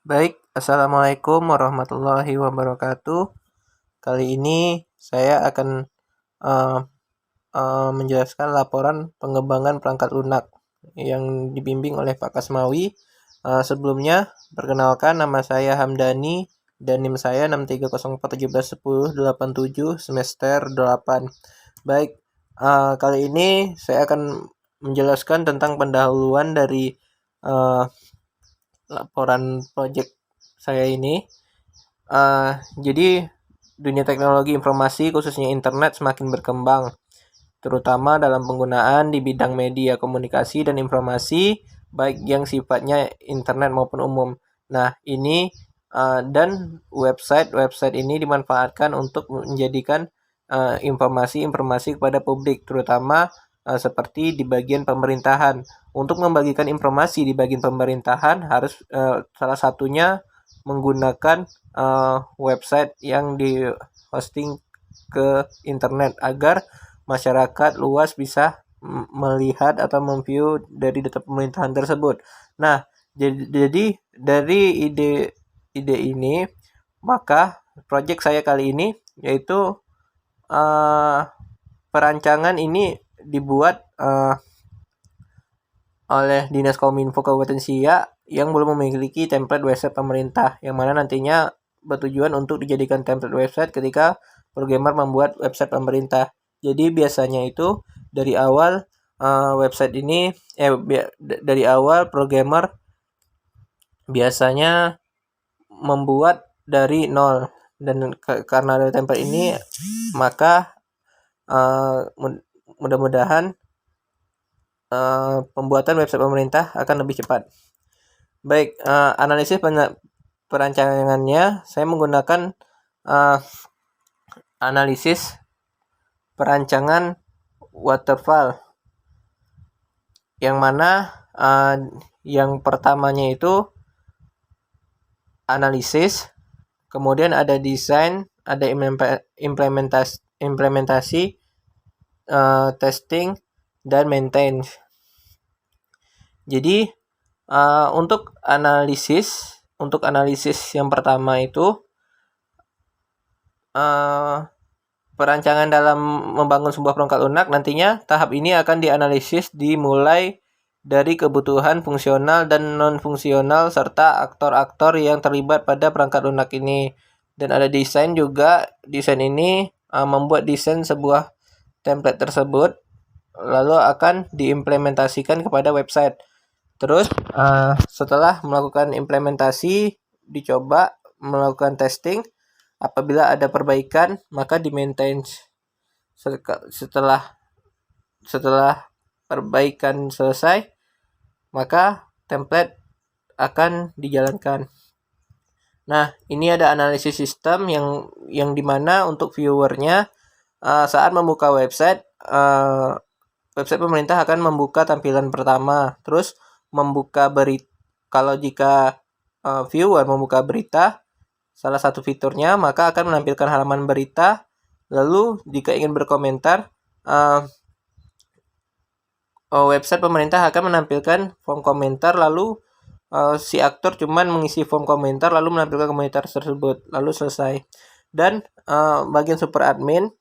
Baik, Assalamualaikum warahmatullahi wabarakatuh. Kali ini saya akan uh, menjelaskan laporan pengembangan perangkat lunak yang dibimbing oleh Pak Kasmawi. Sebelumnya, perkenalkan nama saya Hamdani dan NIM saya 630417187 semester 8. Baik, kali ini saya akan menjelaskan tentang pendahuluan dari laporan project saya ini. Jadi dunia teknologi informasi khususnya internet semakin berkembang, terutama dalam penggunaan di bidang media komunikasi dan informasi, baik yang sifatnya internet maupun umum. Nah, ini dan website ini dimanfaatkan untuk menjadikan informasi-informasi kepada publik, terutama seperti di bagian pemerintahan. Untuk membagikan informasi di bagian pemerintahan harus salah satunya menggunakan website yang di hosting ke internet agar masyarakat luas bisa melihat atau memview dari data pemerintahan tersebut. Nah, jadi dari ide ini, maka project saya kali ini yaitu perancangan ini dibuat oleh Dinas Kominfo Kabupaten Siak yang belum memiliki template website pemerintah, yang mana nantinya bertujuan untuk dijadikan template website ketika programmer membuat website pemerintah. Jadi biasanya itu dari awal website ini dari awal programmer biasanya membuat dari nol, dan karena ada template ini maka mudah-mudahan pembuatan website pemerintah akan lebih cepat. Baik, analisis perancangannya saya menggunakan analisis perancangan waterfall, yang mana yang pertamanya itu analisis, kemudian ada desain, ada implementasi, testing, dan maintain. Jadi untuk analisis yang pertama itu perancangan dalam membangun sebuah perangkat lunak, nantinya tahap ini akan dianalisis dimulai dari kebutuhan fungsional dan non-fungsional serta aktor-aktor yang terlibat pada perangkat lunak ini. Dan ada desain juga. Desain ini membuat desain sebuah template tersebut lalu akan diimplementasikan kepada website. Terus setelah melakukan implementasi, dicoba melakukan testing. Apabila ada perbaikan, maka di-maintain. Setelah perbaikan selesai, maka template akan dijalankan. Nah, ini ada analisis sistem yang dimana untuk viewernya saat membuka website pemerintah akan membuka tampilan pertama, terus membuka berita. Kalau jika viewer membuka berita, salah satu fiturnya, maka akan menampilkan halaman berita. Lalu jika ingin berkomentar, website pemerintah akan menampilkan form komentar, lalu si aktor cuman mengisi form komentar lalu menampilkan komentar tersebut, lalu selesai. Dan bagian super admin,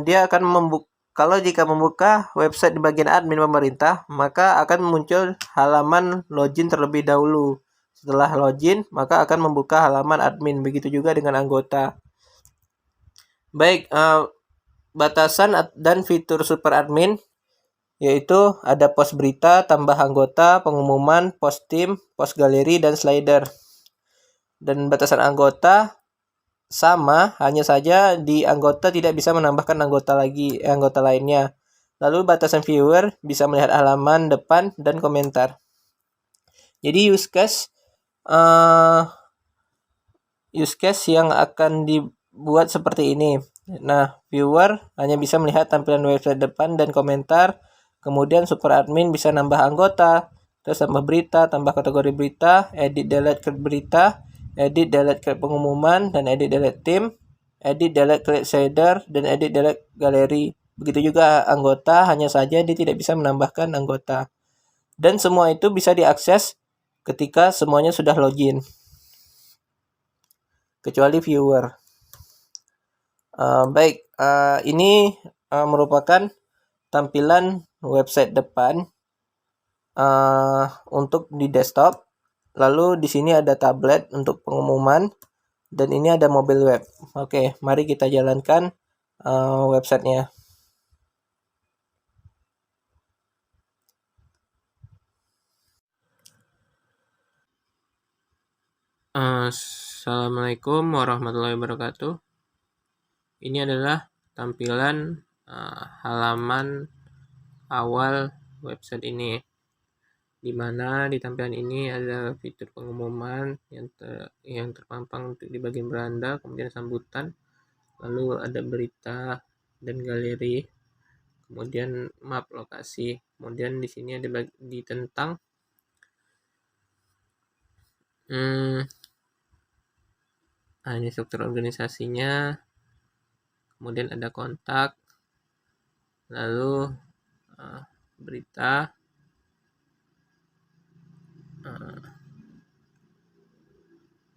dia akan kalau jika membuka website di bagian admin pemerintah, maka akan muncul halaman login terlebih dahulu. Setelah login, maka akan membuka halaman admin. Begitu juga dengan anggota. Baik, batasan dan fitur super admin yaitu ada post berita, tambah anggota, pengumuman, post tim, post galeri, dan slider. Dan batasan anggota sama, hanya saja di anggota tidak bisa menambahkan anggota lainnya. Lalu batasan viewer bisa melihat halaman depan dan komentar. Jadi use case yang akan dibuat seperti ini. Nah, viewer hanya bisa melihat tampilan website depan dan komentar. Kemudian super admin bisa nambah anggota, terus tambah berita, tambah kategori berita, edit delete create berita, edit delete create pengumuman, dan edit delete tim, edit delete create shader, dan edit delete galeri. Begitu juga anggota, hanya saja dia tidak bisa menambahkan anggota. Dan semua itu bisa diakses ketika semuanya sudah login, kecuali viewer. Ini merupakan tampilan website depan untuk di desktop. Lalu di sini ada tablet untuk pengumuman dan ini ada mobile web. Oke, mari kita jalankan websitenya. Assalamualaikum warahmatullahi wabarakatuh. Ini adalah tampilan halaman awal website ini, di mana di tampilan ini ada fitur pengumuman yang terpampang di bagian beranda, kemudian sambutan, lalu ada berita dan galeri, kemudian map lokasi, kemudian di sini ada di tentang ini struktur organisasinya, kemudian ada kontak, lalu berita,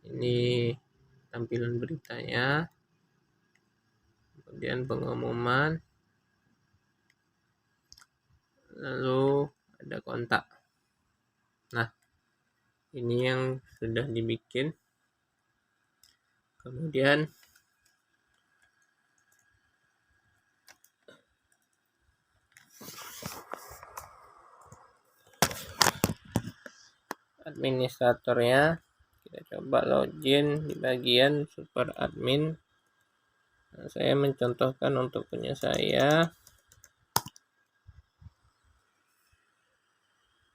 ini tampilan beritanya, kemudian pengumuman, lalu ada kontak. Nah, ini yang sudah dibikin. Kemudian administratornya, kita coba login di bagian super admin. Nah, saya mencontohkan untuk punya saya.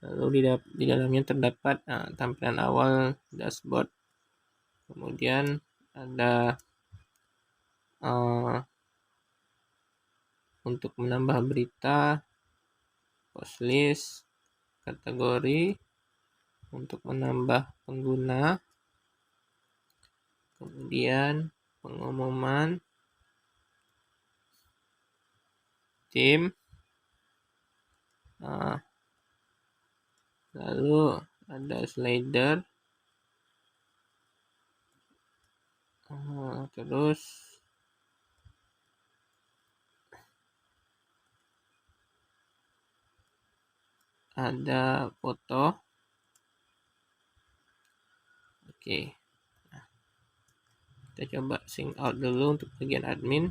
Lalu di dalamnya terdapat tampilan awal dashboard, kemudian ada untuk menambah berita, post list, kategori, untuk menambah pengguna, kemudian pengumuman, tim, lalu ada slider, terus ada foto. Oke, nah, kita coba sync out dulu untuk bagian admin.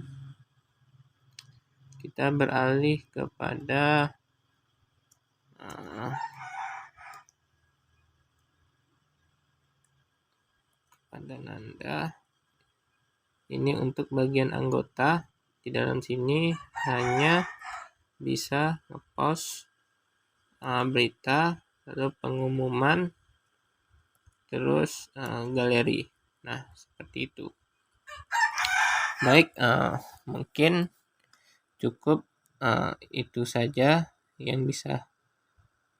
Kita beralih kepada Nanda. Ini untuk bagian anggota. Di dalam sini hanya bisa ngepost berita, lalu pengumuman, terus galeri. Nah, seperti itu. Baik, mungkin cukup itu saja yang bisa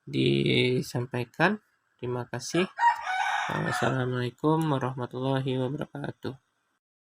disampaikan. Terima kasih. Wassalamualaikum warahmatullahi wabarakatuh.